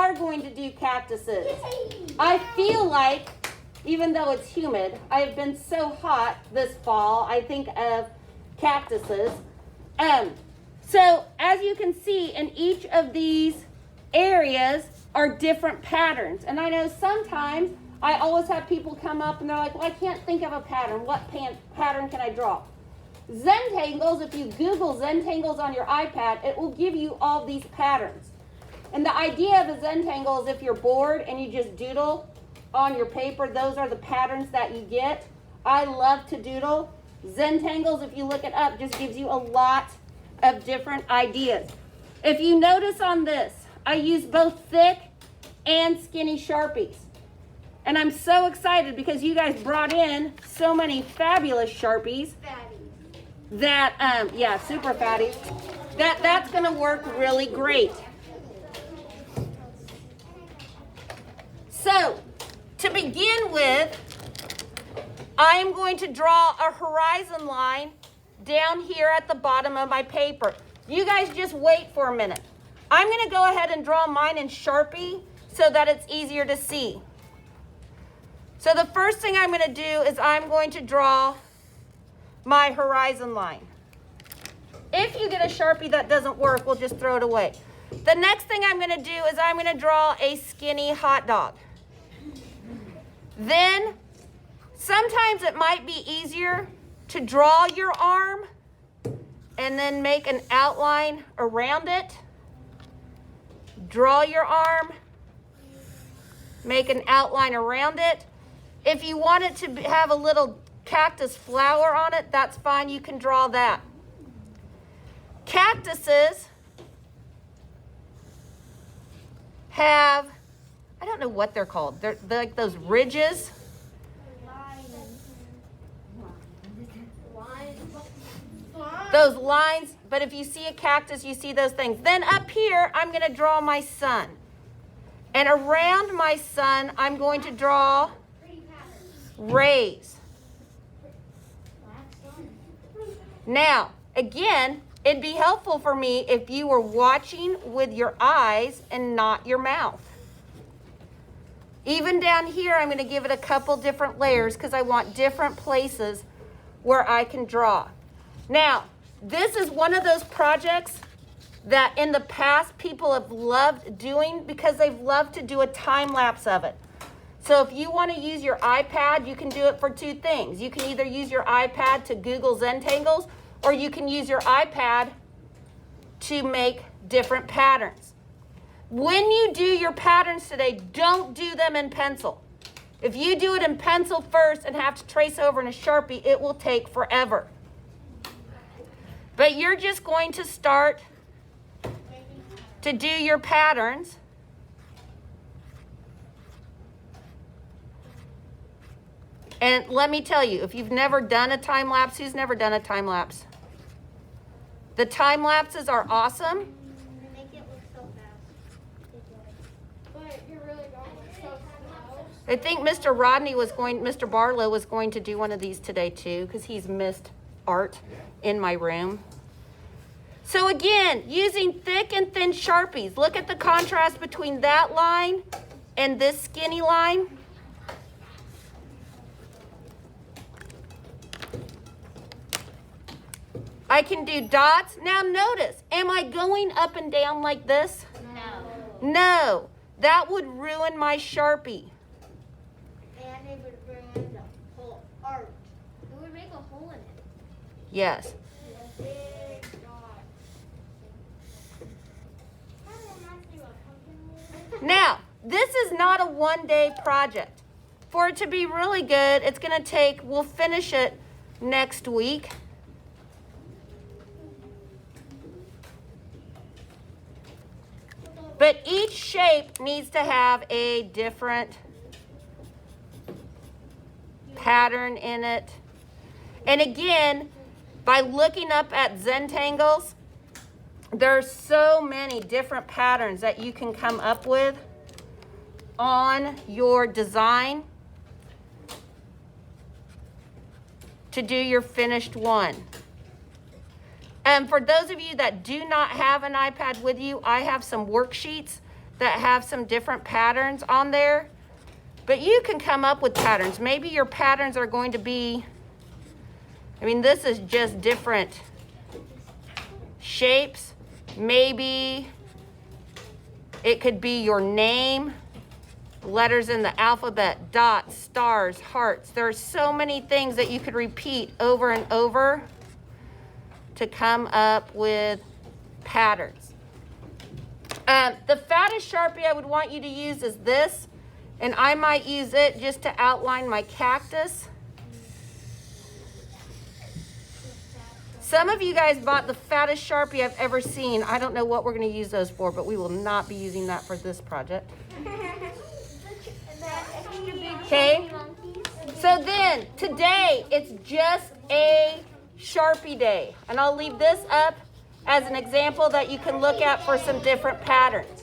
are going to do cactuses. I feel like, even though it's humid, I have been so hot this fall, I think of cactuses. So as you can see, in each of these areas are different patterns. And I know sometimes I always have people come up and they're like, well, I can't think of a pattern. What pattern can I draw? Zentangles, if you Google Zentangles on your iPad, it will give you all these patterns. And the idea of a Zentangle is if you're bored and you just doodle on your paper, those are the patterns that you get. I love to doodle. Zentangles, if you look it up, just gives you a lot of different ideas. If you notice on this, I use both thick and skinny Sharpies. And I'm so excited because you guys brought in so many fabulous Sharpies. That, yeah, super fatty. That's going to work really great. So, to begin with, I am going to draw a horizon line down here at the bottom of my paper. You guys just wait for a minute. I'm going to go ahead and draw mine in Sharpie so that it's easier to see. So the first thing I'm going to do is I'm going to draw my horizon line. If you get a Sharpie that doesn't work, we'll just throw it away. The next thing I'm going to do is I'm going to draw a skinny hot dog. Then, sometimes it might be easier to draw your arm and then make an outline around it. Draw your arm, make an outline around it. If you want it to have a little cactus flower on it, that's fine. You can draw that. Cactuses have, I don't know what they're called. They're like those ridges. Those lines, but if you see a cactus, you see those things. Then up here, I'm going to draw my sun. And around my sun, I'm going to draw rays. Now, again, it'd be helpful for me if you were watching with your eyes and not your mouth. Even down here, I'm going to give it a couple different layers because I want different places where I can draw. Now, this is one of those projects that in the past people have loved doing because they've loved to do a time lapse of it. So if you want to use your iPad, you can do it for two things. You can either use your iPad to Google Zentangles, or you can use your iPad to make different patterns. When you do your patterns today, don't do them in pencil. If you do it in pencil first and have to trace over in a Sharpie, it will take forever. But you're just going to start to do your patterns. And let me tell you, if you've never done a time lapse, who's never done a time lapse? The time lapses are awesome. They make it look so fast. But you're really going so slow. I think Mr. Barlow was going to do one of these today too, because he's missed art in my room. So again, using thick and thin Sharpies. Look at the contrast between that line and this skinny line. I can do dots. Now notice, am I going up and down like this? No. No, that would ruin my Sharpie. And it would ruin the whole art. It would make a hole in it. Yes. A big dot. Now, this is not a one-day project. For it to be really good, it's going to take, we'll finish it next week. But each shape needs to have a different pattern in it. And again, by looking up at Zentangles, there's so many different patterns that you can come up with on your design to do your finished one. And for those of you that do not have an iPad with you, I have some worksheets that have some different patterns on there. But you can come up with patterns. Maybe your patterns are going to be, I mean, this is just different shapes. Maybe it could be your name, letters in the alphabet, dots, stars, hearts. There are so many things that you could repeat over and over to come up with patterns. The fattest Sharpie I would want you to use is this. And I might use it just to outline my cactus. Some of you guys bought the fattest Sharpie I've ever seen. I don't know what we're going to use those for, but we will not be using that for this project. Okay? So then, today, it's just a Sharpie day. And I'll leave this up as an example that you can look at for some different patterns.